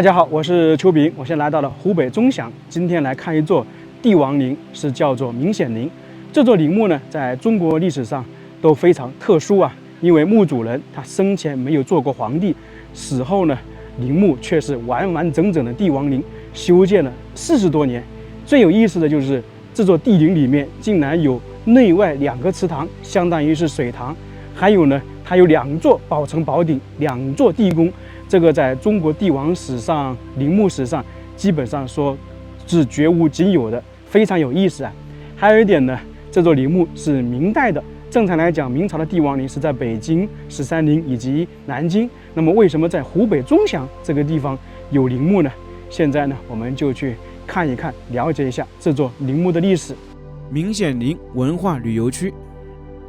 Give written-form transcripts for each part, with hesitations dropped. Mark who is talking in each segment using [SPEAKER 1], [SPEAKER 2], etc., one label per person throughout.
[SPEAKER 1] 大家好，我是邱炳，我现在来到了湖北钟祥，今天来看一座帝王陵，是叫做明显陵。这座陵墓呢，在中国历史上都非常特殊啊，因为墓主人他生前没有做过皇帝，死后呢，陵墓却是完完整整的帝王陵，修建了40多年。最有意思的就是这座帝陵里面竟然有内外2个祠堂，相当于是水塘，还有呢，它有2座宝城宝鼎，2座地宫。这个在中国帝王史上、陵墓史上，基本上说是绝无仅有的，非常有意思啊。还有一点呢，这座陵墓是明代的。正常来讲，明朝的帝王陵是在北京、十三陵以及南京。那么，为什么在湖北钟祥这个地方有陵墓呢？现在呢，我们就去看一看，了解一下这座陵墓的历史。
[SPEAKER 2] 明显陵文化旅游区，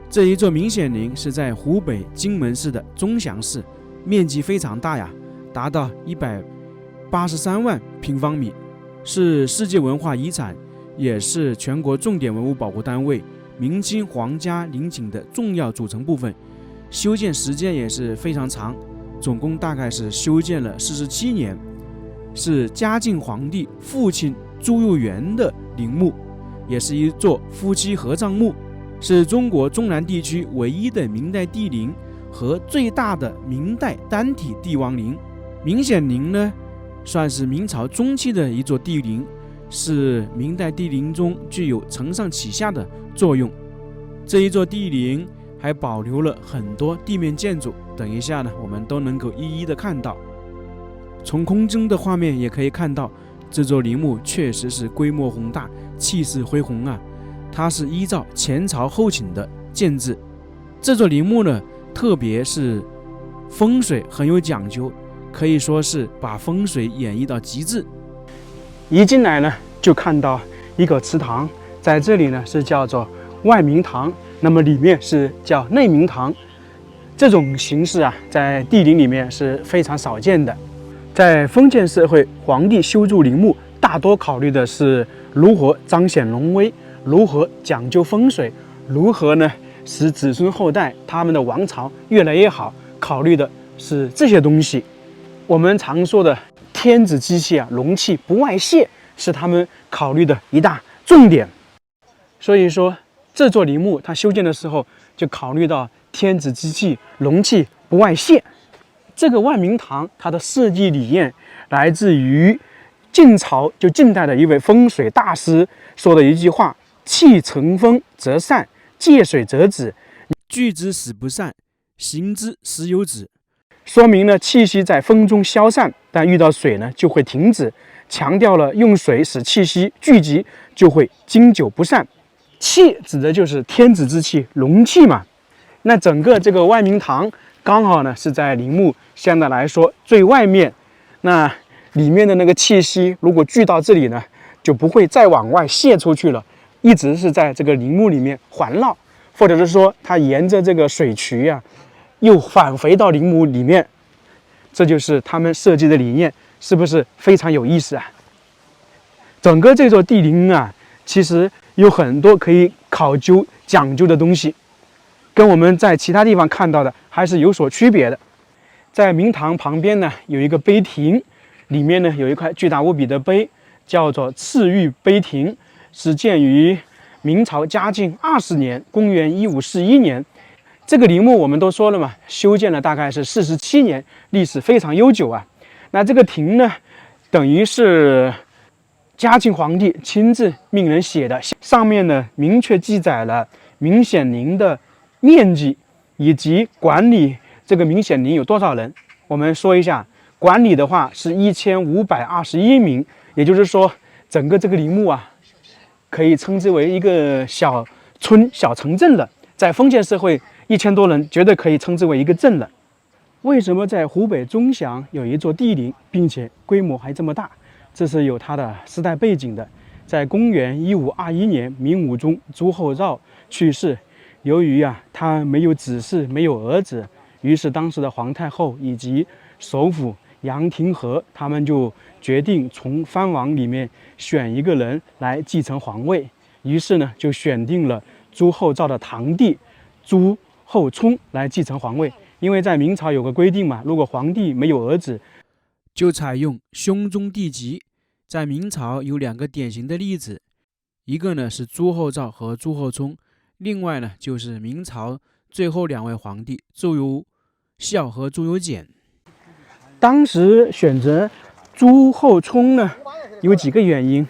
[SPEAKER 2] 这一座明显陵是在湖北荆门市的钟祥市。面积非常大呀，达到183万平方米，是世界文化遗产，也是全国重点文物保护单位、明清皇家陵寝的重要组成部分。修建时间也是非常长，总共大概是修建了47年，是嘉靖皇帝父亲朱佑元的陵墓，也是一座夫妻合葬墓，是中国中南地区唯一的明代帝陵和最大的明代单体帝王陵。明显陵呢，算是明朝中期的一座帝陵，是明代帝陵中具有承上启下的作用。这一座帝陵还保留了很多地面建筑，等一下呢，我们都能够一一的看到。从空中的画面也可以看到，这座陵墓确实是规模宏大，气势恢宏啊。它是依照前朝后寝的建制。这座陵墓呢，特别是风水很有讲究，可以说是把风水演绎到极致。
[SPEAKER 1] 一进来呢，就看到一个祠堂，在这里呢是叫做外明堂，那么里面是叫内明堂。这种形式啊，在帝陵里面是非常少见的。在封建社会，皇帝修筑陵墓，大多考虑的是如何彰显龙威，如何讲究风水，如何呢使子孙后代他们的王朝越来越好，考虑的是这些东西。我们常说的天子机器啊，龙气不外泄，是他们考虑的一大重点。所以说，这座陵墓它修建的时候就考虑到天子机器，龙气不外泄。这个万明堂它的设计理念来自于晋朝近代的一位风水大师说的一句话：气乘风则散，借水则止，
[SPEAKER 2] 聚之使不散，行之时有止。
[SPEAKER 1] 说明了气息在风中消散，但遇到水呢就会停止，强调了用水使气息聚集，就会经久不散。气指的就是天子之气，龙气嘛。那整个这个外明堂刚好呢是在陵墓相对来说最外面，那里面的那个气息如果聚到这里呢，就不会再往外泄出去了，一直是在这个陵墓里面环绕，或者是说它沿着这个水渠啊，又返回到陵墓里面。这就是他们设计的理念，是不是非常有意思啊？整个这座帝陵啊，其实有很多可以考究讲究的东西，跟我们在其他地方看到的还是有所区别的。在明堂旁边呢，有一个碑亭，里面呢有一块巨大无比的碑，叫做赤玉碑亭，是建于明朝嘉靖20年，公元1541年。这个陵墓我们都说了嘛，修建了大概是47年，历史非常悠久啊。那这个亭呢，等于是嘉靖皇帝亲自命人写的，上面呢明确记载了明显陵的面积以及管理这个明显陵有多少人。我们说一下，管理的话是1521名，也就是说，整个这个陵墓啊，可以称之为一个小村、小城镇了。在封建社会，1000多人绝对可以称之为一个镇了。为什么在湖北钟祥有一座帝陵，并且规模还这么大？这是有它的时代背景的。在公元1521年，明武宗朱厚照去世，由于他没有子嗣，没有儿子，于是当时的皇太后以及首辅杨廷和他们就决定从藩王里面选一个人来继承皇位。于是呢，就选定了朱厚照的堂弟朱厚熜来继承皇位。因为在明朝有个规定嘛，如果皇帝没有儿子，
[SPEAKER 2] 就采用兄终弟及。在明朝有2个典型的例子，一个呢是朱厚照和朱厚熜，另外呢就是明朝最后2位皇帝朱由校和朱由检。
[SPEAKER 1] 当时选择朱厚熜呢，有几个原因，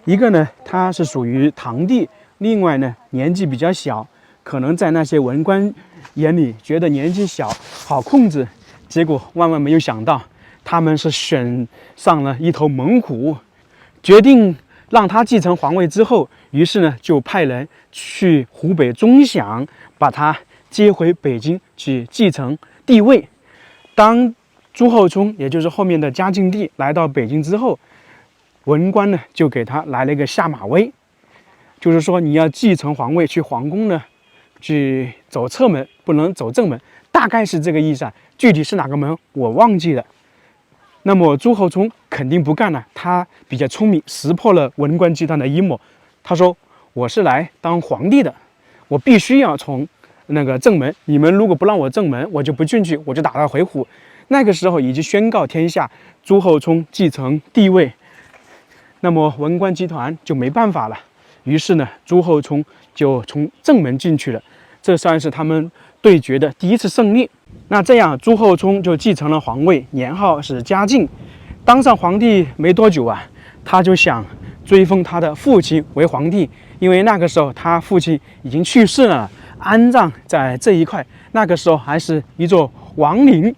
[SPEAKER 1] 一个呢他是属于堂弟，另外呢年纪比较小，可能在那些文官眼里觉得年纪小好控制，结果万万没有想到，他们是选上了一头猛虎，决定让他继承皇位之后，于是呢就派人去湖北钟祥，把他接回北京去继承帝位。当朱厚熜，也就是后面的嘉靖帝来到北京之后，文官呢就给他来了一个下马威，就是说你要继承皇位，去皇宫呢去走侧门，不能走正门，大概是这个意思啊。具体是哪个门我忘记了。那么朱厚熜肯定不干了，他比较聪明，识破了文官集团的阴谋。他说：“我是来当皇帝的，我必须要从那个正门，你们如果不让我正门，我就不进去，我就打道回府。”那个时候已经宣告天下，朱厚熜继承帝位，那么文官集团就没办法了。于是呢，朱厚熜就从正门进去了，这算是他们对决的第一次胜利。那这样，朱厚熜就继承了皇位，年号是嘉靖。当上皇帝没多久啊，他就想追封他的父亲为皇帝，因为那个时候他父亲已经去世了，安葬在这一块，那个时候还是一座王陵。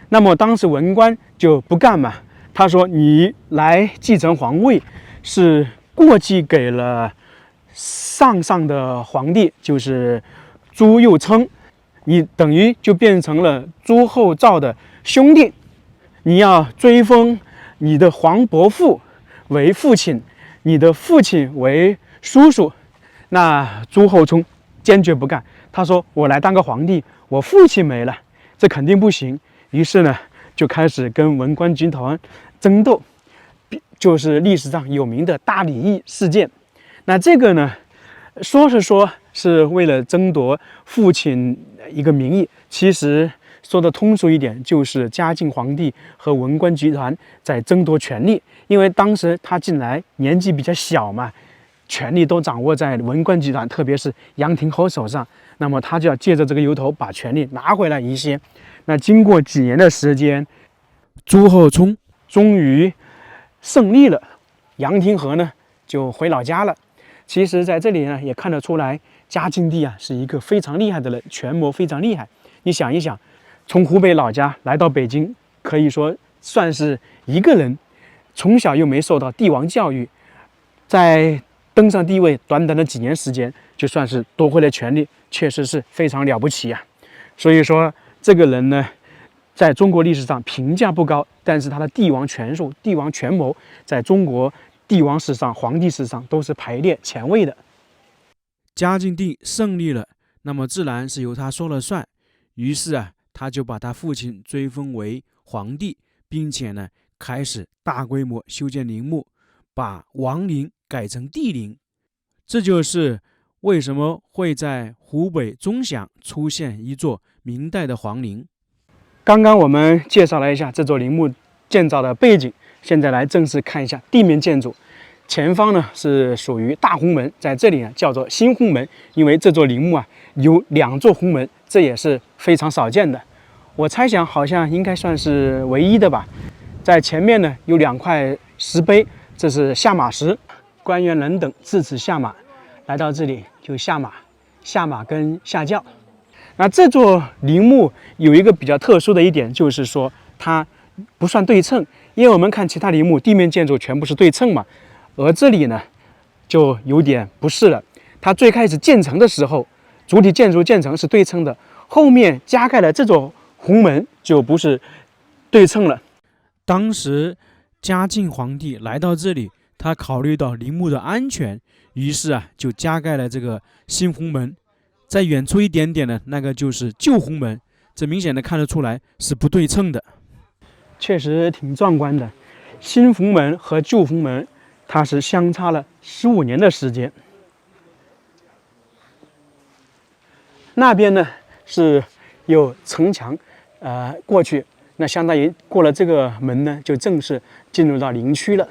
[SPEAKER 1] 那么当时文官就不干嘛，他说：“你来继承皇位是过继给了上的皇帝，就是朱佑樘，你等于就变成了朱厚照的兄弟，你要追封你的皇伯父为父亲，你的父亲为叔叔。”那朱厚熜坚决不干，他说：“我来当个皇帝，我父亲没了，这肯定不行。”于是呢，就开始跟文官集团争斗，就是历史上有名的大礼义事件。那这个呢，说是为了争夺父亲一个名义，其实说的通俗一点，就是嘉靖皇帝和文官集团在争夺权力。因为当时他进来年纪比较小嘛，权力都掌握在文官集团，特别是杨廷侯手上，那么他就要借着这个由头把权力拿回来一些。那经过几年的时间，
[SPEAKER 2] 朱厚熜
[SPEAKER 1] 终于胜利了，杨廷和呢就回老家了。其实在这里呢也看得出来，嘉靖帝啊是一个非常厉害的人，权谋非常厉害。你想一想，从湖北老家来到北京，可以说算是一个人，从小又没受到帝王教育，在登上帝位短短的几年时间，就算是夺回了权力，确实是非常了不起啊。所以说这个人呢，在中国历史上评价不高，但是他的帝王权术、帝王权谋，在中国帝王史上、皇帝史上都是排列前位的。
[SPEAKER 2] 嘉靖帝胜利了，那么自然是由他说了算。于是啊，他就把他父亲追封为皇帝，并且呢，开始大规模修建陵墓，把王陵改成帝陵。这就是为什么会在湖北钟祥出现一座明代的皇陵。
[SPEAKER 1] 刚刚我们介绍了一下这座陵墓建造的背景，现在来正式看一下地面建筑。前方呢是属于大红门，在这里呢叫做新红门，因为这座陵墓啊有2座红门，这也是非常少见的。我猜想好像应该算是唯一的吧。在前面呢有2块石碑，这是下马石，官员人等自此下马，来到这里就下马跟下轿。那这座陵墓有一个比较特殊的一点，就是说它不算对称，因为我们看其他陵墓地面建筑全部是对称嘛，而这里呢就有点不是了。它最开始建成的时候，主体建筑建成是对称的，后面加盖了这座红门就不是对称了。
[SPEAKER 2] 当时嘉靖皇帝来到这里，他考虑到陵墓的安全，于是啊就加盖了这个新红门。再远处一点点的那个就是旧红门，这明显的看得出来是不对称的，
[SPEAKER 1] 确实挺壮观的。新红门和旧红门它是相差了15年的时间。那边呢是有城墙，过去那相当于过了这个门呢，就正式进入到林区了。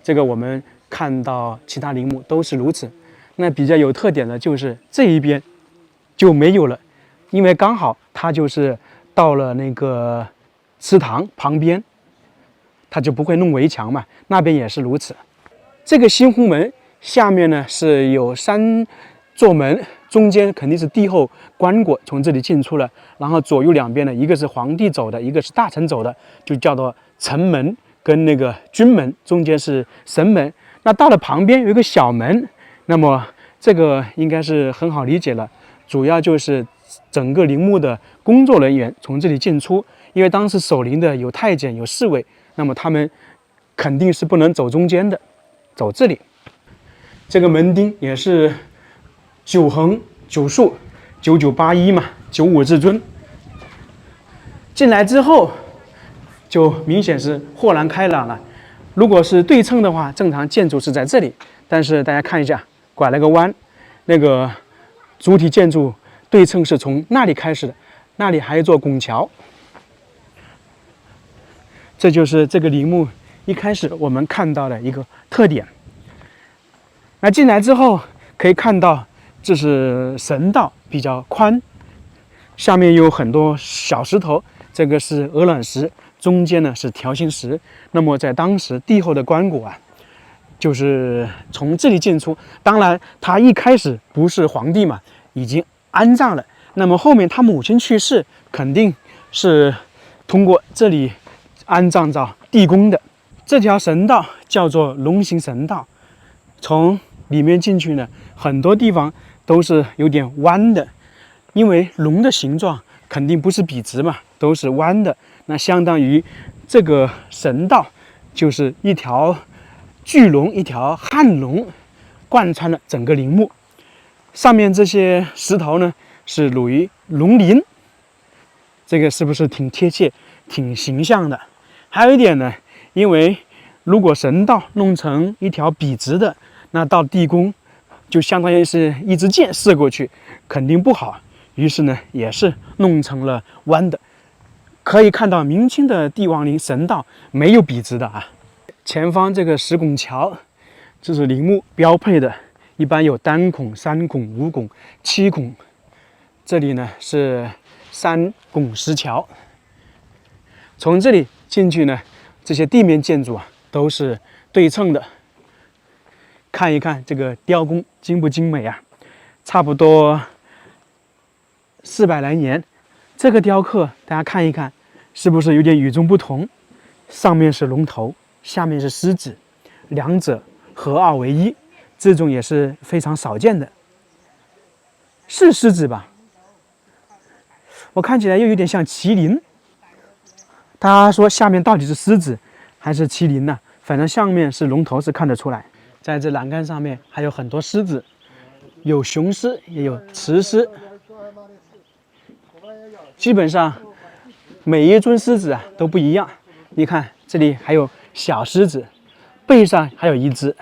[SPEAKER 1] 这个我们看到其他陵墓都是如此。那比较有特点的就是这一边就没有了，因为刚好它就是到了那个祠堂旁边，它就不会弄围墙嘛。那边也是如此。这个新湖门下面呢是有3座门，中间肯定是帝后棺椁从这里进出了，然后左右两边呢，一个是皇帝走的，一个是大臣走的，就叫做城门跟那个军门，中间是神门。那到了旁边有一个小门，那么这个应该是很好理解了，主要就是整个陵墓的工作人员从这里进出，因为当时守陵的有太监有侍卫，那么他们肯定是不能走中间的，走这里。这个门钉也是9横9竖，9981嘛，95至尊。进来之后就明显是豁然开朗了。如果是对称的话，正常建筑是在这里，但是大家看一下，拐了个弯，那个主体建筑对称是从那里开始的，那里还有一座拱桥。这就是这个陵墓一开始我们看到的一个特点。那进来之后可以看到，这是神道比较宽，下面有很多小石头，这个是鹅卵石，中间呢是条形石。那么在当时帝后的棺椁啊，就是从这里进出。当然他一开始不是皇帝嘛，已经安葬了，那么后面他母亲去世，肯定是通过这里安葬到地宫的。这条神道叫做龙形神道，从里面进去呢，很多地方都是有点弯的，因为龙的形状肯定不是笔直嘛，都是弯的。那相当于这个神道就是一条巨龙，一条汉龙，贯穿了整个陵墓。上面这些石头呢是属于龙鳞，这个是不是挺贴切、挺形象的？还有一点呢，因为如果神道弄成一条笔直的，那到地宫就相当于是一支箭射过去，肯定不好。于是呢，也是弄成了弯的。可以看到明清的帝王陵神道没有笔直的啊。前方这个石拱桥，这是陵墓标配的，一般有单孔、3孔、5孔、7孔。这里呢是3拱石桥。从这里进去呢，这些地面建筑啊都是对称的。看一看这个雕工精不精美啊！差不多400来年，这个雕刻大家看一看，是不是有点与众不同？上面是龙头，下面是狮子，两者合二为一，这种也是非常少见的。是狮子吧？我看起来又有点像麒麟。他说下面到底是狮子还是麒麟呢？反正上面是龙头，是看得出来。在这栏杆上面还有很多狮子，有雄狮也有雌狮。基本上每一尊狮子啊都不一样。你看这里还有小狮子，背上还有一只，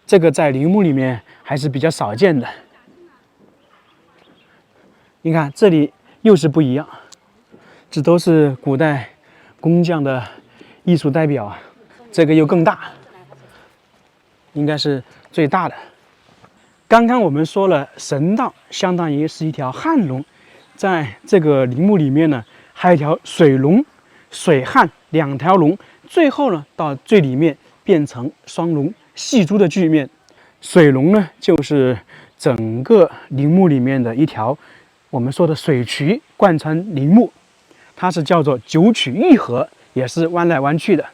[SPEAKER 1] 这个在陵墓里面还是比较少见的。你看这里又是不一样，这都是古代工匠的艺术代表啊。这个又更大，应该是最大的。刚刚我们说了，神道相当于是一条汉龙，在这个陵墓里面呢，还有一条水龙、水汉2条龙，最后呢到最里面变成双龙戏珠的巨面。水龙呢，就是整个陵墓里面的一条我们说的水渠贯穿陵墓，它是叫做九曲玉河，也是弯来弯去的。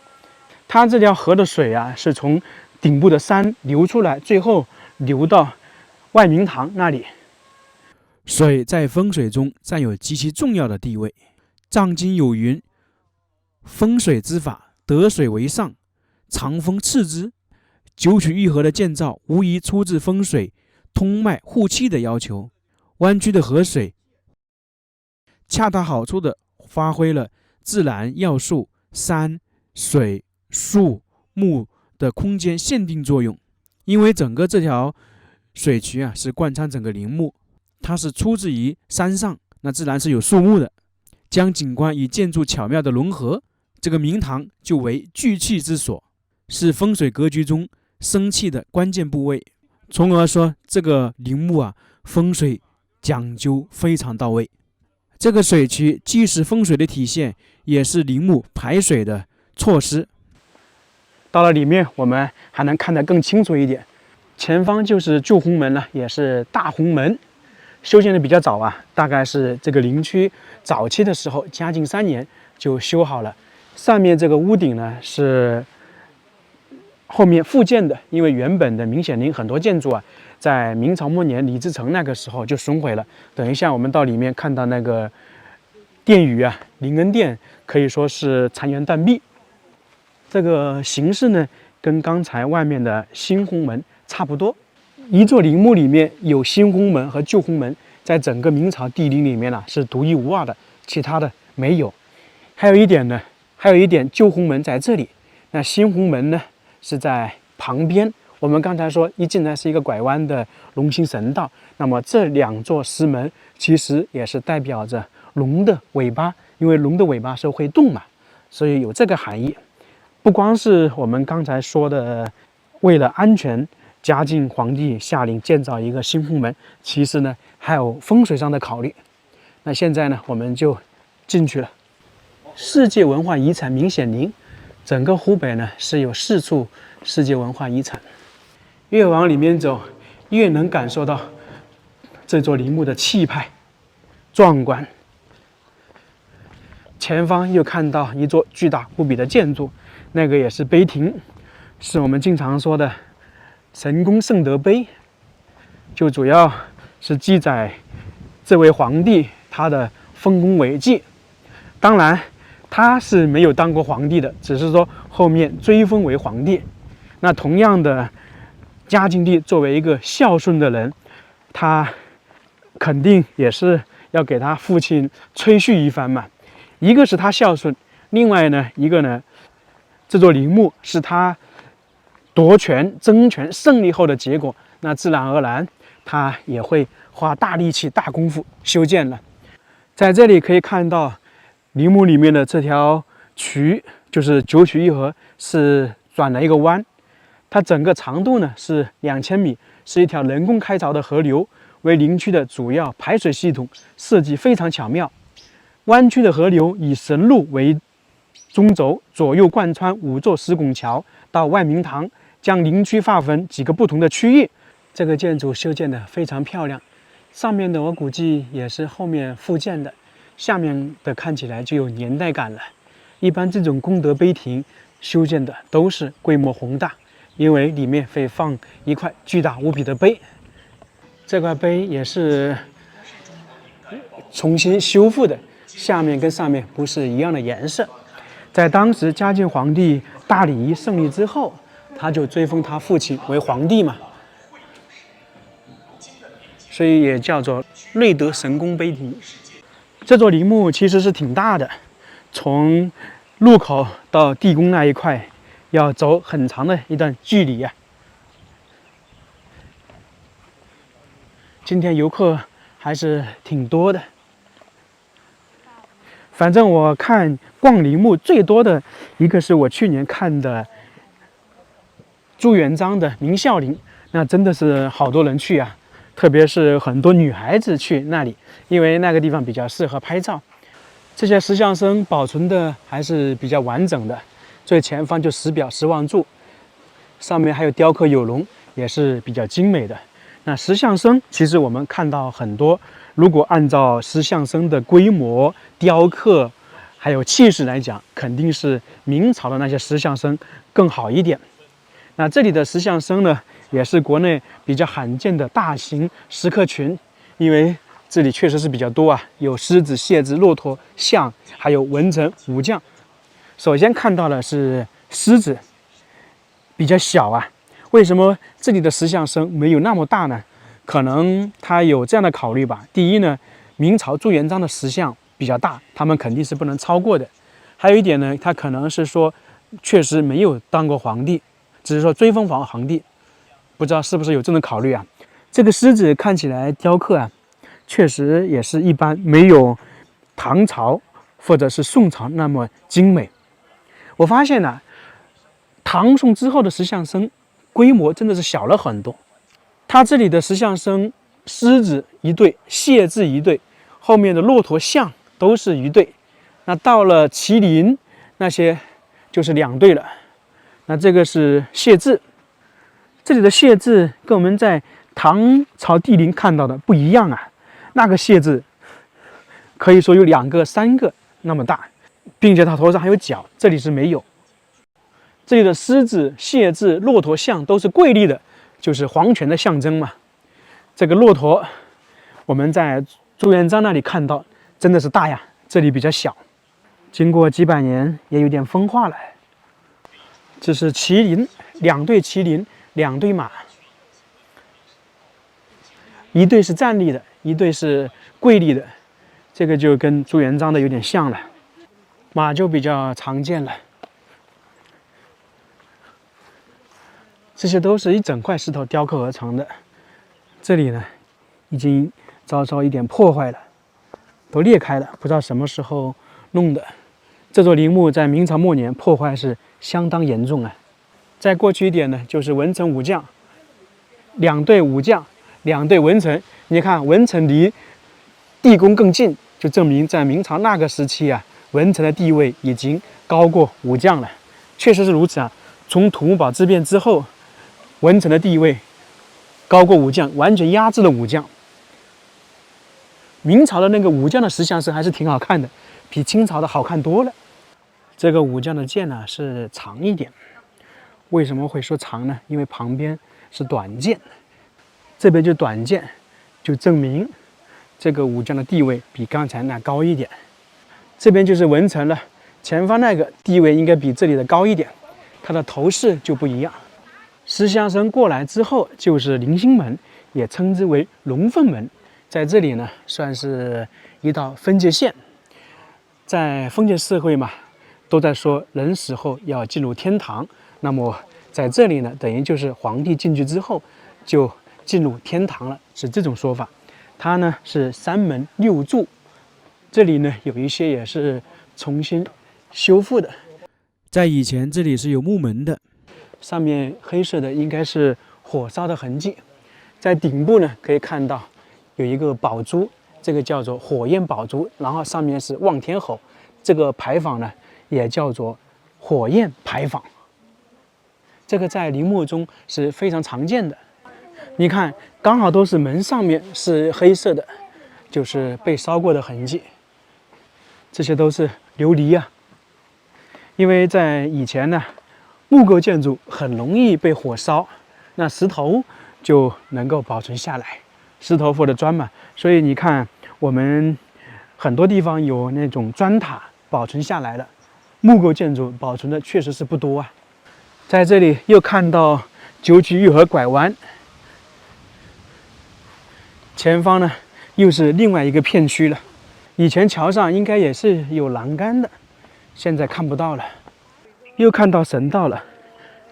[SPEAKER 1] 它这条河的水啊，是从顶部的山流出来，最后流到外明堂那里。
[SPEAKER 2] 水在风水中占有极其重要的地位。藏经有云：风水之法，得水为上，藏风次之。九曲玉河的建造无疑出自风水通脉护气的要求。弯曲的河水恰到好处地发挥了自然要素山、水、树、木的空间限定作用。因为整个这条水渠是贯穿整个陵墓，它是出自于山上，那自然是有树木的。将景观与建筑巧妙的融合，这个明堂就为聚气之所，是风水格局中生气的关键部位。从而说，这个陵墓啊，风水讲究非常到位。这个水渠既是风水的体现，也是陵墓排水的措施。
[SPEAKER 1] 到了里面，我们还能看得更清楚一点。前方就是祝鸿门了，也是大鸿门，修建的比较早啊，大概是这个陵区早期的时候，嘉靖3年就修好了。上面这个屋顶呢是后面复建的，因为原本的明显陵很多建筑啊，在明朝末年李自成那个时候就损毁了。等一下我们到里面看到那个殿宇啊，临恩殿可以说是残垣断壁。这个形式呢，跟刚才外面的新鸿门差不多。一座陵墓里面有新鸿门和旧鸿门，在整个明朝帝陵里面呢是独一无二的，其他的没有。还有一点，旧鸿门在这里，那新鸿门呢是在旁边。我们刚才说一进来是一个拐弯的龙兴神道，那么这2座石门其实也是代表着龙的尾巴，因为龙的尾巴是会动嘛，所以有这个含义。不光是我们刚才说的，为了安全，嘉靖皇帝下令建造一个新鸿门，其实呢还有风水上的考虑。那现在呢，我们就进去了。世界文化遗产明显陵，整个湖北呢是有4处世界文化遗产。越往里面走，越能感受到这座陵墓的气派、壮观。前方又看到一座巨大无比的建筑，那个也是碑亭，是我们经常说的神功圣德碑，就主要是记载这位皇帝他的丰功伟绩。当然他是没有当过皇帝的，只是说后面追封为皇帝。那同样的，嘉靖帝作为一个孝顺的人，他肯定也是要给他父亲吹嘘一番嘛。一个是他孝顺，另外呢，一个呢，这座陵墓是他夺权争权胜利后的结果，那自然而然他也会花大力气大功夫修建了。在这里可以看到陵墓里面的这条渠，就是九曲一河，是转了一个弯，它整个长度呢是2000米，是一条人工开凿的河流，为陵区的主要排水系统，设计非常巧妙。弯曲的河流以神路为中轴，左右贯穿5座石拱桥到万明堂，将陵区划分几个不同的区域。这个建筑修建的非常漂亮，上面的我估计也是后面复建的，下面的看起来就有年代感了。一般这种功德碑亭修建的都是规模宏大，因为里面会放一块巨大无比的碑。这块碑也是重新修复的，下面跟上面不是一样的颜色。在当时嘉靖皇帝大礼仪胜利之后，他就追封他父亲为皇帝嘛，所以也叫做瑞德神功碑亭。这座陵墓其实是挺大的，从入口到地宫那一块要走很长的一段距离啊。今天游客还是挺多的。反正我看逛陵墓最多的一个是我去年看的朱元璋的明孝陵，那真的是好多人去啊，特别是很多女孩子去那里，因为那个地方比较适合拍照。这些石像生保存的还是比较完整的，最前方就石表石望柱，上面还有雕刻有龙，也是比较精美的。那石像生其实我们看到很多，如果按照石像生的规模、雕刻还有气势来讲，肯定是明朝的那些石像生更好一点。那这里的石像生呢，也是国内比较罕见的大型石刻群，因为这里确实是比较多啊，有狮子、蝎子、骆驼、象，还有文臣武将。首先看到的是狮子，比较小啊。为什么这里的石像生没有那么大呢？可能他有这样的考虑吧。第一呢，明朝朱元璋的石像比较大，他们肯定是不能超过的。还有一点呢，他可能是说确实没有当过皇帝，只是说追封皇帝，不知道是不是有这种考虑啊？这个狮子看起来雕刻啊，确实也是一般，没有唐朝或者是宋朝那么精美。我发现呢，唐宋之后的石像生规模真的是小了很多。它这里的石像生，狮子一对，蟹字一对，后面的骆驼像都是一对。那到了麒麟那些就是2对了。那这个是蟹字，这里的蟹字跟我们在唐朝帝陵看到的不一样啊。那个蟹字可以说有2个、3个那么大，并且它头上还有角，这里是没有。这里的狮子、蟹字、骆驼像都是贵丽的，就是皇权的象征嘛。这个骆驼，我们在朱元璋那里看到，真的是大呀，这里比较小。经过几百年，也有点风化了。这是麒麟，2对麒麟，2对马，一对是站立的，一对是跪立的，这个就跟朱元璋的有点像了。马就比较常见了。这些都是一整块石头雕刻而成的，这里呢，已经稍稍一点破坏了，都裂开了，不知道什么时候弄的。这座陵墓在明朝末年破坏是相当严重啊。再过去一点呢，就是文臣武将，2对武将，2对文臣。你看文臣离地宫更近，就证明在明朝那个时期啊，文臣的地位已经高过武将了。确实是如此啊。从土木堡之变之后，文臣的地位高过武将，完全压制了武将。明朝的那个武将的石像是还是挺好看的，比清朝的好看多了。这个武将的剑呢是长一点，为什么会说长呢？因为旁边是短剑，这边就短剑，就证明这个武将的地位比刚才那高一点。这边就是文臣了，前方那个地位应该比这里的高一点，它的头饰就不一样。石像生过来之后就是临星门，也称之为龙凤门，在这里呢算是一道分界线。在封建社会嘛，都在说人死后要进入天堂，那么在这里呢，等于就是皇帝进去之后就进入天堂了，是这种说法。它呢是3门6柱，这里呢有一些也是重新修复的。
[SPEAKER 2] 在以前这里是有木门的，
[SPEAKER 1] 上面黑色的应该是火烧的痕迹。在顶部呢可以看到有一个宝珠，这个叫做火焰宝珠，然后上面是望天吼，这个牌坊呢也叫做火焰牌坊。这个在陵墓中是非常常见的。你看，刚好都是门上面是黑色的，就是被烧过的痕迹。这些都是琉璃啊，因为在以前呢，木构建筑很容易被火烧，那石头就能够保存下来，石头或者砖嘛。所以你看，我们很多地方有那种砖塔保存下来了，木构建筑保存的确实是不多啊。在这里又看到九曲玉河拐弯，前方呢又是另外一个片区了。以前桥上应该也是有栏杆的，现在看不到了。又看到神道了，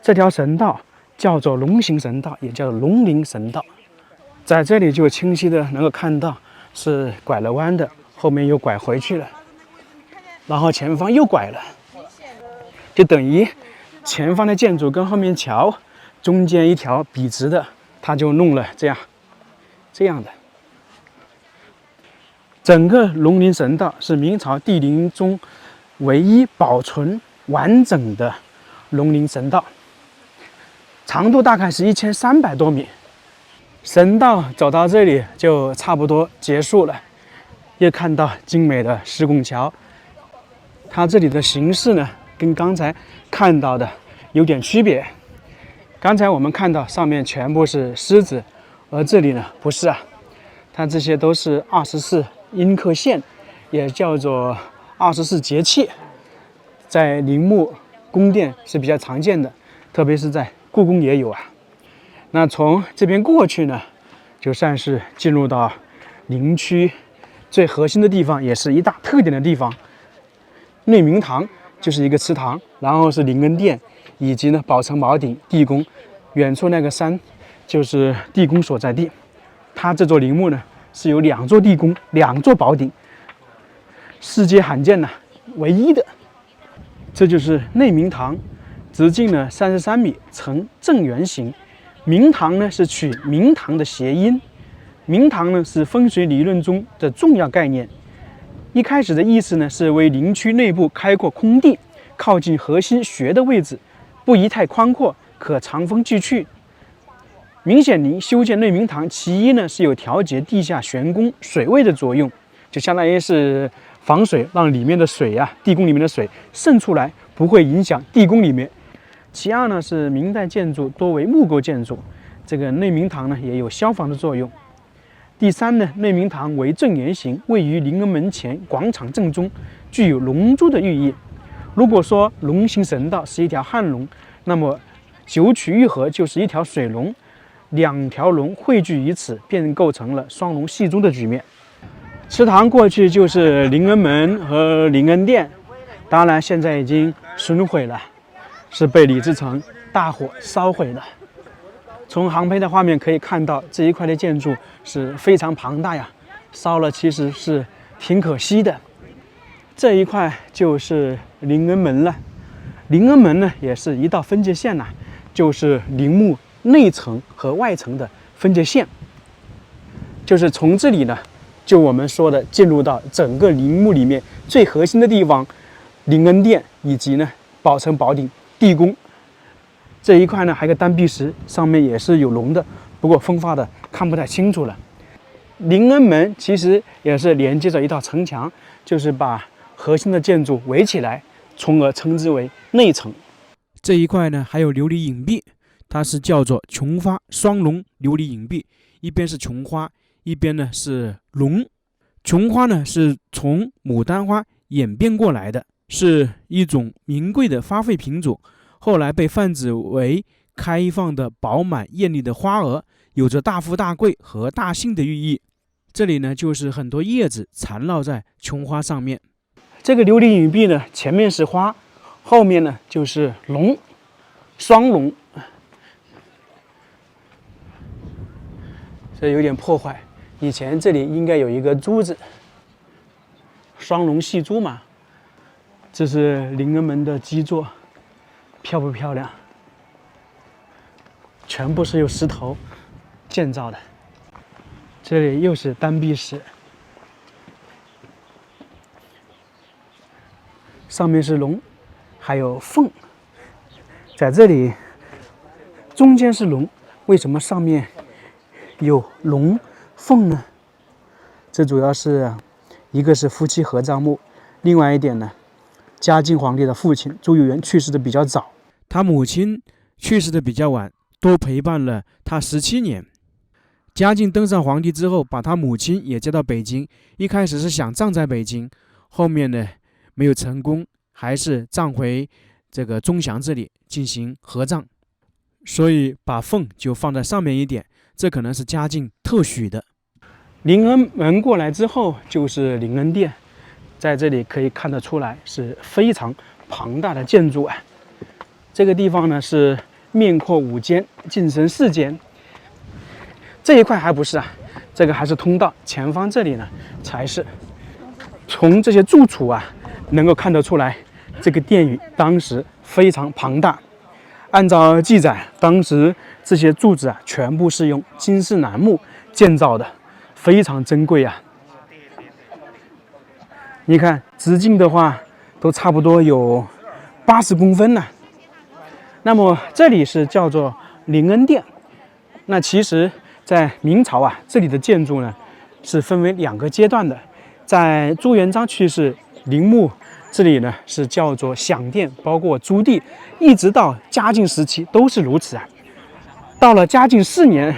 [SPEAKER 1] 这条神道叫做龙形神道，也叫龙陵神道。在这里就清晰的能够看到是拐了弯的，后面又拐回去了，然后前方又拐了，就等于前方的建筑跟后面桥中间一条笔直的，它就弄了这样的。整个龙陵神道是明朝帝陵中唯一保存完整的龙陵神道，长度大概是1300多米。神道走到这里就差不多结束了，又看到精美的石拱桥。它这里的形式呢，跟刚才看到的有点区别。刚才我们看到上面全部是狮子，而这里呢不是啊，它这些都是24阴刻线，也叫做24节气，在陵墓、宫殿是比较常见的，特别是在故宫也有啊。那从这边过去呢，就算是进入到陵区最核心的地方，也是一大特点的地方。内明堂就是一个祠堂，然后是灵恩殿，以及呢宝城茅顶、地宫。远处那个山就是地宫所在地。它这座陵墓呢是有2座地宫、2座宝顶，世界罕见呐，唯一的。这就是内明堂，直径呢33米，呈正圆形。明堂呢是取明堂的谐音，明堂呢是风水理论中的重要概念。一开始的意思呢是为陵区内部开阔空地，靠近核心穴的位置，不宜太宽阔，可藏风聚趣。明显陵修建内明堂，其一呢是有调节地下玄宫水位的作用，就相当于是防水，让里面的水地宫里面的水渗出来，不会影响地宫里面。其二呢是明代建筑多为木构建筑，这个内明堂呢也有消防的作用。第三呢，内明堂为正圆形，位于临恩门前广场正中，具有龙珠的寓意。如果说龙行神道是一条汉龙，那么九曲玉河就是一条水龙，两条龙汇聚于此，便构成了双龙戏珠的局面。祠堂过去就是临恩门和临恩殿，当然现在已经损毁了，是被李自成大火烧毁的。从航拍的画面可以看到，这一块的建筑是非常庞大呀，烧了其实是挺可惜的。这一块就是临恩门了，临恩门呢也是一道分界线就是陵墓内层和外层的分界线，就是从这里呢，就我们说的进入到整个陵墓里面最核心的地方，临恩殿以及呢宝成宝顶地宫这一块呢，还有个单壁石，上面也是有龙的，不过风化的看不太清楚了。临恩门其实也是连接着一道城墙，就是把核心的建筑围起来，从而称之为内城。
[SPEAKER 2] 这一块呢还有琉璃影壁，它是叫做琼花双龙琉璃影壁，一边是琼花，一边呢是龙。琼花呢是从牡丹花演变过来的，是一种名贵的花卉品种，后来被泛指为开放的饱满艳丽的花儿，有着大富大贵和大幸的寓意。这里呢就是很多叶子缠绕在琼花上面。
[SPEAKER 1] 这个琉璃影壁呢，前面是花，后面呢就是龙，双龙。这有点破坏，以前这里应该有一个珠子，双龙戏珠嘛。这是临恩门的基座，漂不漂亮？全部是用石头建造的。这里又是单壁石，上面是龙，还有凤。在这里，中间是龙，为什么上面有龙凤呢？这主要是一个是夫妻合葬墓，另外一点呢，嘉靖皇帝的父亲朱有元去世的比较早，
[SPEAKER 2] 他母亲去世的比较晚，多陪伴了他17年。嘉靖登上皇帝之后，把他母亲也接到北京，一开始是想葬在北京，后面呢没有成功，还是葬回这个钟祥这里进行合葬，所以把凤就放在上面一点，这可能是嘉靖特许的。
[SPEAKER 1] 临恩门过来之后就是临恩殿，在这里可以看得出来是非常庞大的建筑这个地方呢是面阔5间，进深4间。这一块还不是这个还是通道，前方这里呢才是。从这些柱础能够看得出来，这个殿宇当时非常庞大。按照记载，当时这些柱子全部是用金丝楠木建造的，非常珍贵你看直径的话，都差不多有80公分呢。那么这里是叫做临恩殿。那其实在明朝这里的建筑呢是分为2个阶段的。在朱元璋去世，陵墓这里呢是叫做享殿，包括朱棣，一直到嘉靖时期都是如此到了嘉靖4年，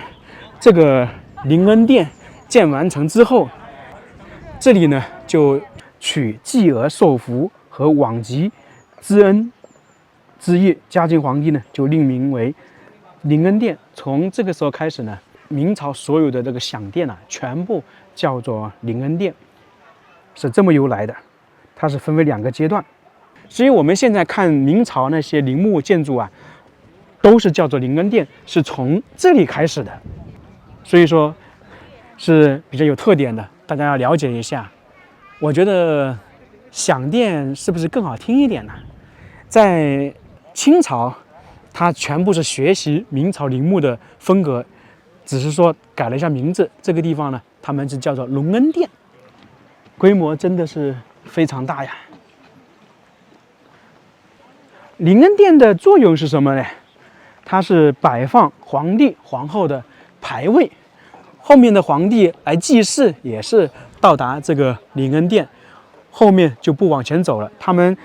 [SPEAKER 1] 这个临恩殿建完成之后，这里呢就取继而受福和往极之恩之意，嘉靖皇帝呢就命名为临恩殿。从这个时候开始呢，明朝所有的这个享殿全部叫做临恩殿，是这么由来的。它是分为2个阶段，所以我们现在看明朝那些陵墓建筑都是叫做临恩殿，是从这里开始的，所以说是比较有特点的，大家要了解一下。我觉得响殿是不是更好听一点呢？在清朝，它全部是学习明朝陵墓的风格，只是说改了一下名字。这个地方呢，他们就叫做隆恩殿，规模真的是非常大呀。隆恩殿的作用是什么呢？它是摆放皇帝、皇后的牌位，后面的皇帝来祭祀也是到达这个隆恩殿，后面就不往前走了。他们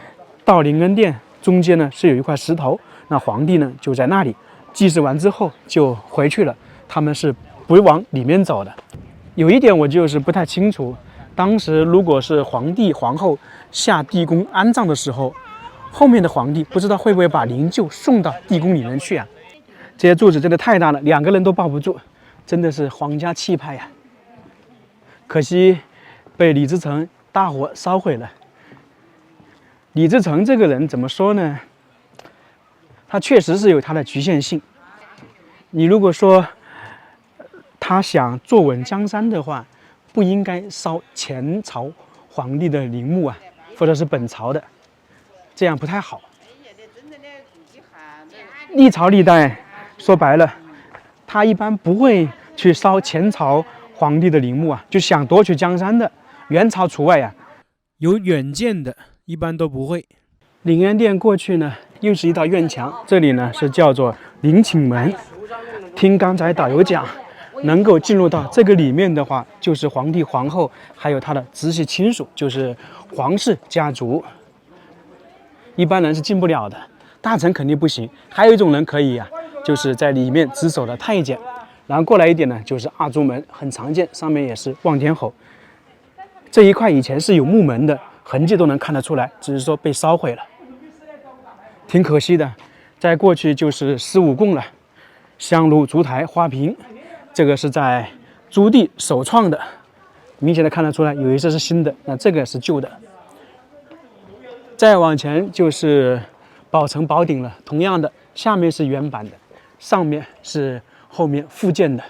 [SPEAKER 1] 到隆恩殿中间呢是有一块石头，那皇帝呢就在那里祭祀完之后就回去了，他们是不往里面走的。有一点我就是不太清楚，当时如果是皇帝、皇后下地宫安葬的时候，后面的皇帝不知道会不会把灵柩送到地宫里面去啊？这些柱子真的太大了，2个人都抱不住，真的是皇家气派呀。可惜被李自成大火烧毁了。李自成这个人怎么说呢？他确实是有他的局限性。你如果说他想坐稳江山的话，不应该烧前朝皇帝的陵墓啊，或者是本朝的，这样不太好。历朝历代说白了，他一般不会去烧前朝皇帝的陵墓啊，就想夺取江山的，元朝除外啊。
[SPEAKER 2] 有远见的一般都不会。
[SPEAKER 1] 隆恩殿过去呢，又是一道院墙，这里呢是叫做陵寝门。听刚才导游讲，能够进入到这个里面的话，就是皇帝、皇后，还有他的直系亲属，就是皇室家族。一般人是进不了的，大臣肯定不行。还有一种人可以啊，就是在里面值守的太监。然后过来一点呢，就是二朱门，很常见，上面也是望天侯。这一块以前是有木门的，痕迹都能看得出来，只是说被烧毁了，挺可惜的。在过去就是十五供了，香炉、烛台、花瓶，这个是在朱棣首创的，明显的看得出来，有一些是新的，那这个是旧的。再往前就是宝成宝顶了，同样的，下面是原版的，上面是后面复建的。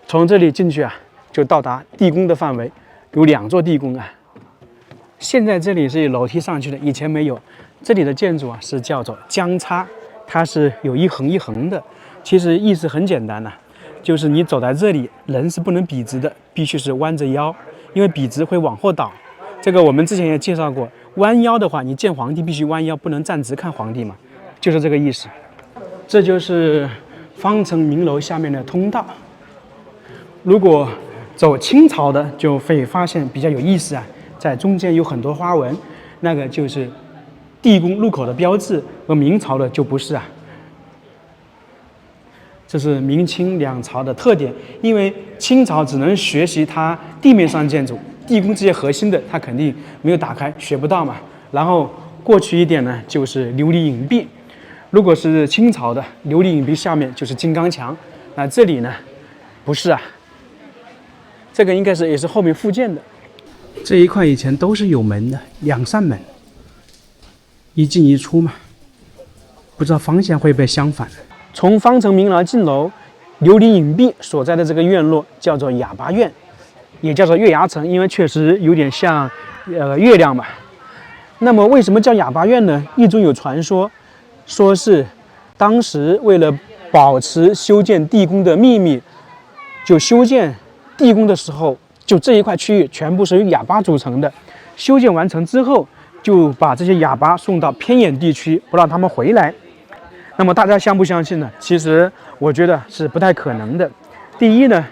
[SPEAKER 1] 从这里进去啊，就到达地宫的范围，有2座地宫啊。现在这里是有楼梯上去的，以前没有。这里的建筑啊是叫做江叉，它是有一横一横的。其实意思很简单呐，就是你走在这里，人是不能笔直的，必须是弯着腰，因为笔直会往后倒。这个我们之前也介绍过，弯腰的话，你见皇帝必须弯腰，不能站直看皇帝嘛，就是这个意思。这就是方城明楼下面的通道。如果走清朝的，就会发现比较有意思啊，在中间有很多花纹，那个就是地宫入口的标志，而明朝的就不是啊。这是明清2朝的特点，因为清朝只能学习它地面上建筑，地宫这些核心的它肯定没有打开，学不到嘛。然后过去一点呢，就是琉璃影壁。如果是清朝的，琉璃影壁下面就是金刚墙，那这里呢，不是啊，这个应该是也是后面复建的。这一块以前都是有门的，2扇门，一进一出嘛，不知道方向会不会相反。从方城明楼进楼，琉璃影壁所在的这个院落叫做哑巴院，也叫做月牙城，因为确实有点像月亮嘛。那么为什么叫哑巴院呢？一中有传说，说是当时为了保持修建地宫的秘密，就修建地宫的时候，就这一块区域全部是由哑巴组成的。修建完成之后，就把这些哑巴送到偏远地区，不让他们回来。那么大家相不相信呢？其实我觉得是不太可能的。第一呢，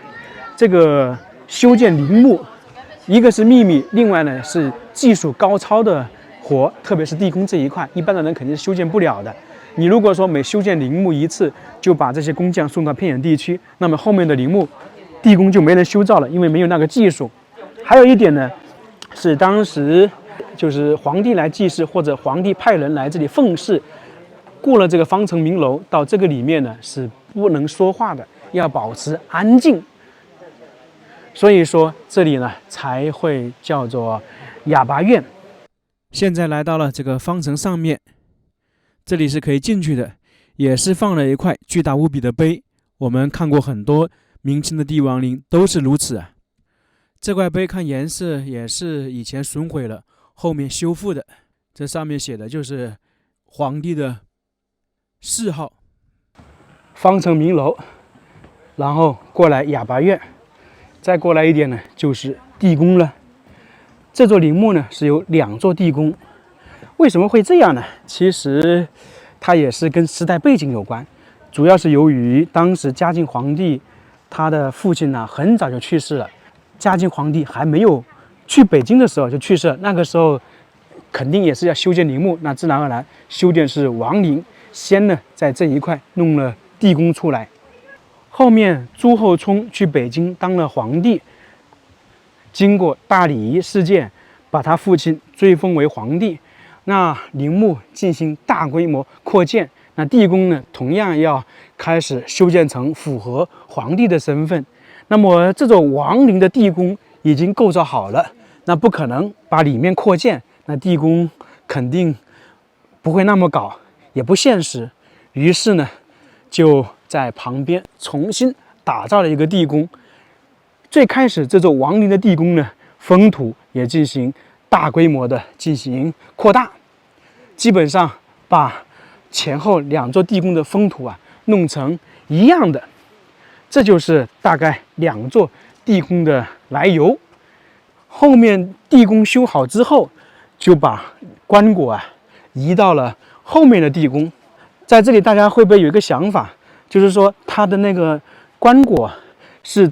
[SPEAKER 1] 这个修建陵墓，一个是秘密，另外呢是技术高超的活，特别是地宫这一块，一般的人肯定是修建不了的。你如果说每修建陵墓一次，就把这些工匠送到偏远地区，那么后面的陵墓、地宫就没人修造了，因为没有那个技术。还有一点呢，是当时就是皇帝来祭祀，或者皇帝派人来这里奉祀，过了这个方城明楼到这个里面呢是不能说话的，要保持安静。所以说这里呢才会叫做哑巴院。
[SPEAKER 2] 现在来到了这个方城上面，这里是可以进去的，也是放了一块巨大无比的碑。我们看过很多明清的帝王陵都是如此啊。这块碑看颜色也是以前损毁了，后面修复的。这上面写的就是皇帝的谥号。
[SPEAKER 1] 方城明楼，然后过来哑巴院，再过来一点呢就是地宫了。这座陵墓呢是有2座地宫，为什么会这样呢？其实它也是跟时代背景有关，主要是由于当时嘉靖皇帝他的父亲呢很早就去世了，嘉靖皇帝还没有去北京的时候就去世了，那个时候肯定也是要修建陵墓，那自然而然修建是王陵，先呢在这一块弄了地宫出来。后面朱厚熜去北京当了皇帝，经过大礼仪事件，把他父亲追封为皇帝，那陵墓进行大规模扩建，那地宫呢同样要开始修建成符合皇帝的身份。那么这座王陵的地宫已经构造好了，那不可能把里面扩建，那地宫肯定不会那么搞，也不现实。于是呢，就在旁边重新打造了一个地宫。最开始这座王陵的地宫呢，封土也进行大规模的进行扩大，基本上把前后2座地宫的封土弄成一样的。这就是大概2座地宫的来由。后面地宫修好之后，就把棺椁移到了后面的地宫。在这里大家会不会有一个想法，就是说它的那个棺椁是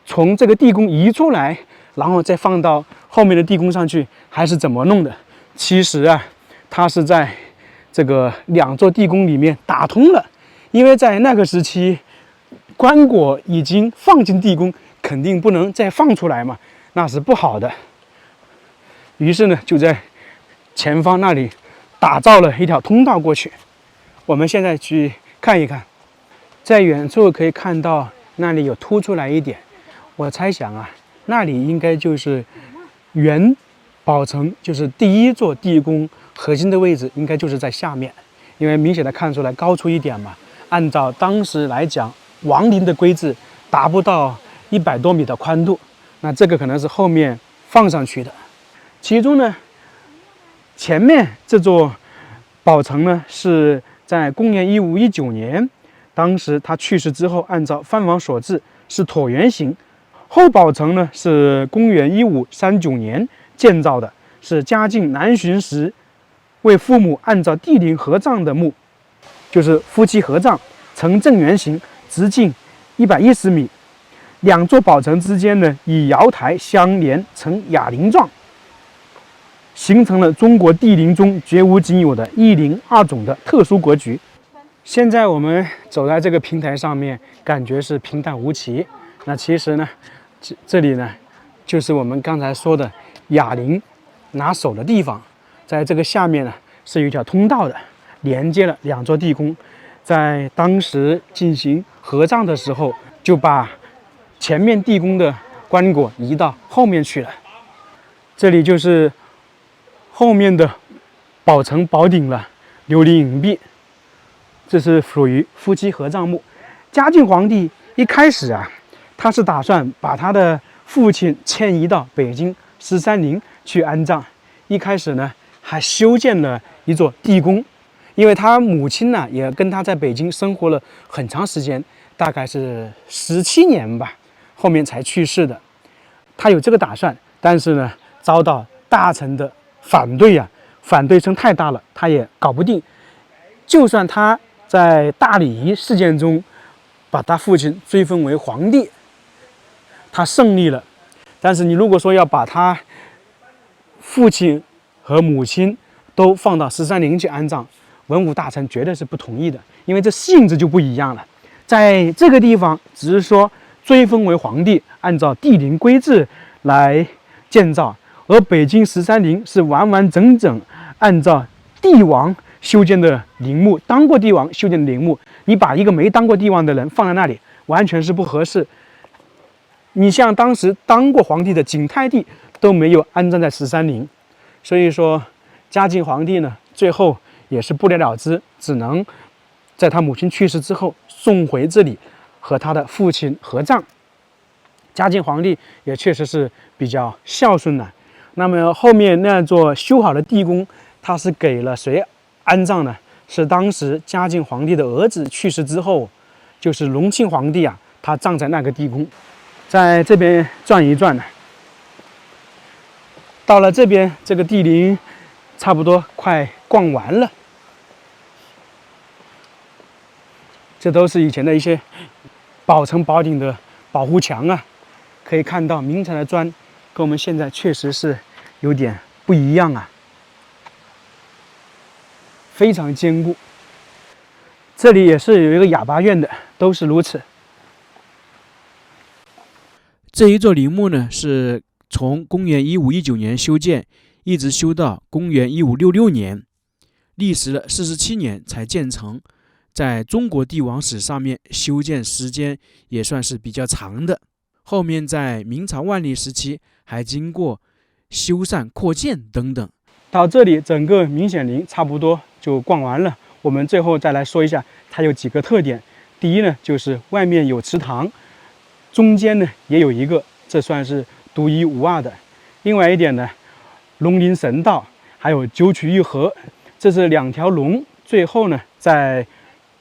[SPEAKER 1] 从这个地宫移出来，然后再放到后面的地宫上去，还是怎么弄的？其实它是在这个2座地宫里面打通了，因为在那个时期棺椁已经放进地宫，肯定不能再放出来嘛，那是不好的。于是呢，就在前方那里打造了一条通道过去。我们现在去看一看，在远处可以看到那里有凸出来一点，我猜想那里应该就是原宝城，就是第1座地宫核心的位置，应该就是在下面，因为明显的看出来高出一点嘛。按照当时来讲，王陵的规制达不到100多米的宽度，那这个可能是后面放上去的。其中呢，前面这座宝城呢是在公元1519年，当时他去世之后，按照藩王所制是椭圆形。后宝城呢是公元1539年建造的，是嘉靖南巡时为父母按照帝陵合葬的墓，就是夫妻合葬，呈正圆形，直径110米。2座宝城之间呢以瑶台相连，呈哑铃状，形成了中国帝陵中绝无仅有的1陵2种的特殊格局。现在我们走在这个平台上面，感觉是平淡无奇。那其实呢，这里呢，就是我们刚才说的哑铃拿手的地方。在这个下面呢，是有一条通道的，连接了2座地宫。在当时进行合葬的时候，就把前面地宫的棺椁移到后面去了。这里就是后面的宝城宝顶了，琉璃影壁。这是属于夫妻合葬墓。嘉靖皇帝一开始他是打算把他的父亲迁移到北京13陵去安葬。一开始呢，还修建了一座地宫，因为他母亲呢也跟他在北京生活了很长时间，大概是17年吧，后面才去世的。他有这个打算，但是呢，遭到大臣的反对反对声太大了，他也搞不定。就算他在大礼仪事件中把他父亲追封为皇帝，他胜利了，但是你如果说要把他父亲和母亲都放到13陵去安葬，文武大臣绝对是不同意的，因为这性质就不一样了。在这个地方只是说追封为皇帝，按照帝陵规制来建造，而北京13陵是完完整整按照帝王修建的陵墓，当过帝王修建的陵墓，你把一个没当过帝王的人放在那里，完全是不合适。你像当时当过皇帝的景泰帝都没有安葬在13陵，所以说嘉靖皇帝呢，最后也是不了了之，只能在他母亲去世之后送回这里和他的父亲合葬。嘉靖皇帝也确实是比较孝顺的。那么后面那座修好的地宫，它是给了谁安葬呢？是当时嘉靖皇帝的儿子去世之后，就是隆庆皇帝啊，他葬在那个地宫。在这边转一转呢，到了这边这个帝陵，差不多快逛完了。这都是以前的一些宝城宝鼎的保护墙啊，可以看到明朝的砖跟我们现在确实是有点不一样啊，非常坚固。这里也是有一个哑巴院的，都是如此。
[SPEAKER 2] 这一座陵墓呢，是从公元1519年修建，一直修到公元1566年，历时了47年才建成。在中国帝王史上面，修建时间也算是比较长的。后面在明朝万历时期，还经过修缮、扩建等等。
[SPEAKER 1] 到这里，整个明显陵差不多就逛完了。我们最后再来说一下，它有几个特点。第一呢，就是外面有祠堂，中间呢也有一个，这算是独一无二的。另外一点呢，龙陵神道，还有九曲玉河，这是2条龙，最后呢在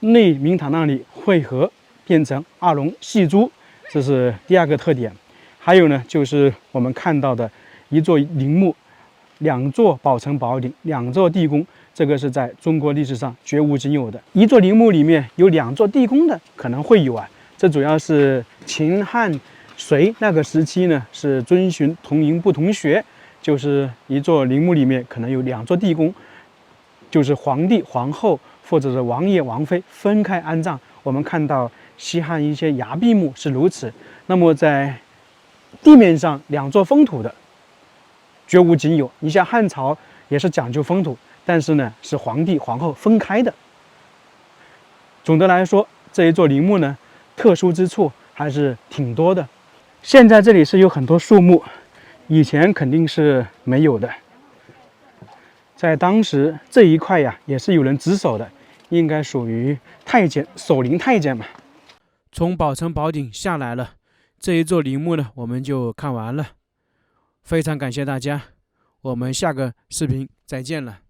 [SPEAKER 1] 内明堂那里汇合，变成2龙戏珠，这是第2个特点。还有呢，就是我们看到的一座陵墓，2座宝城宝鼎，2座地宫，这个是在中国历史上绝无仅有的。一座陵墓里面有2座地宫的可能会有啊，这主要是秦汉隋那个时期呢是遵循同营不同学，就是一座陵墓里面可能有2座地宫，就是皇帝皇后或者是王爷王妃分开安葬。我们看到西汉一些崖壁墓是如此。那么在地面上2座封土的绝无仅有。你像汉朝也是讲究封土，但是呢是皇帝皇后分开的。总的来说，这一座陵墓呢，特殊之处还是挺多的。现在这里是有很多树木，以前肯定是没有的。在当时这一块呀，也是有人值守的，应该属于太监守陵太监嘛。
[SPEAKER 2] 从宝城宝鼎下来了，这一座陵墓呢，我们就看完了。非常感谢大家，我们下个视频再见了。